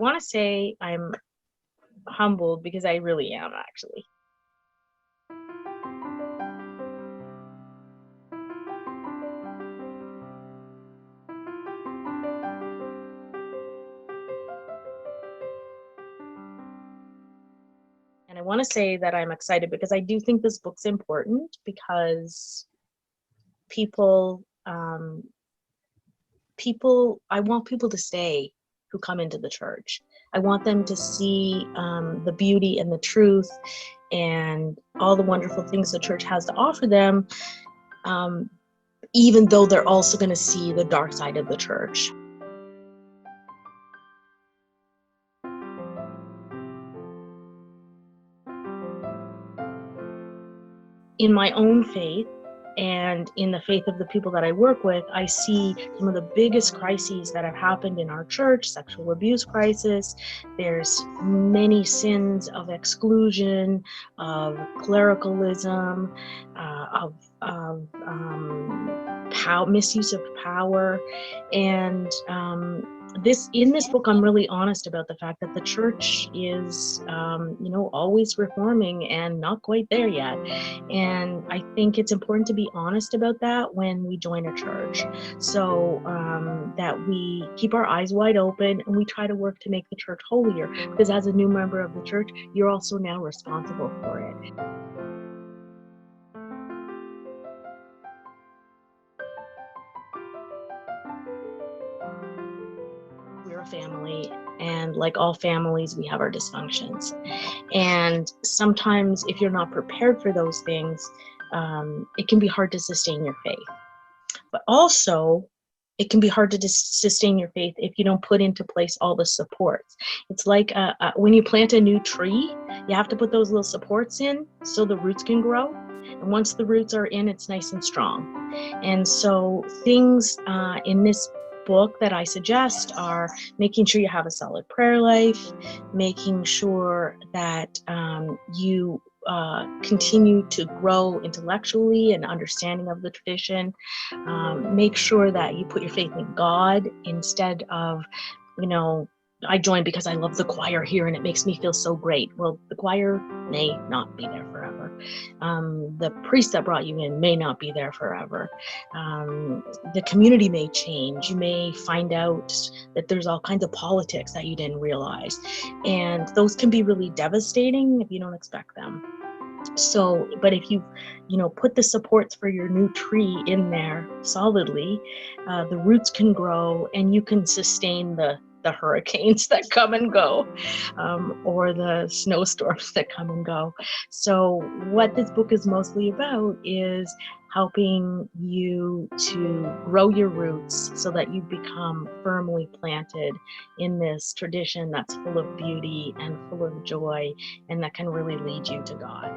want to say I'm humbled because I really am, actually. And I want to say that I'm excited because I do think this book's important because people, I want people to stay who come into the church. I want them to see the beauty and the truth and all the wonderful things the church has to offer them, even though they're also going to see the dark side of the church. In my own faith and in the faith of the people that I work with, I see some of the biggest crises that have happened in our church: sexual abuse crisis. There's many sins of exclusion, of clericalism, of misuse of power. And in this book, I'm really honest about the fact that the church is, always reforming and not quite there yet. And I think it's important to be honest about that when we join a church, so that we keep our eyes wide open and we try to work to make the church holier, because as a new member of the church, you're also now responsible for it. We're a family, and like all families, we have our dysfunctions. And sometimes if you're not prepared for those things, it can be hard to sustain your faith. But also, it can be hard to sustain your faith if you don't put into place all the supports. It's like when you plant a new tree, you have to put those little supports in so the roots can grow. And once the roots are in, it's nice and strong. And so things in this book that I suggest are making sure you have a solid prayer life, making sure that you continue to grow intellectually and understanding of the tradition. Make sure that you put your faith in God instead of, I joined because I love the choir here and it makes me feel so great. Well, the choir may not be there forever. The priest that brought you in may not be there forever. The community may change. You may find out that there's all kinds of politics that you didn't realize. And those can be really devastating if you don't expect them. So, but if you put the supports for your new tree in there solidly, the roots can grow and you can sustain the hurricanes that come and go, or the snowstorms that come and go. So what this book is mostly about is helping you to grow your roots so that you become firmly planted in this tradition that's full of beauty and full of joy and that can really lead you to God.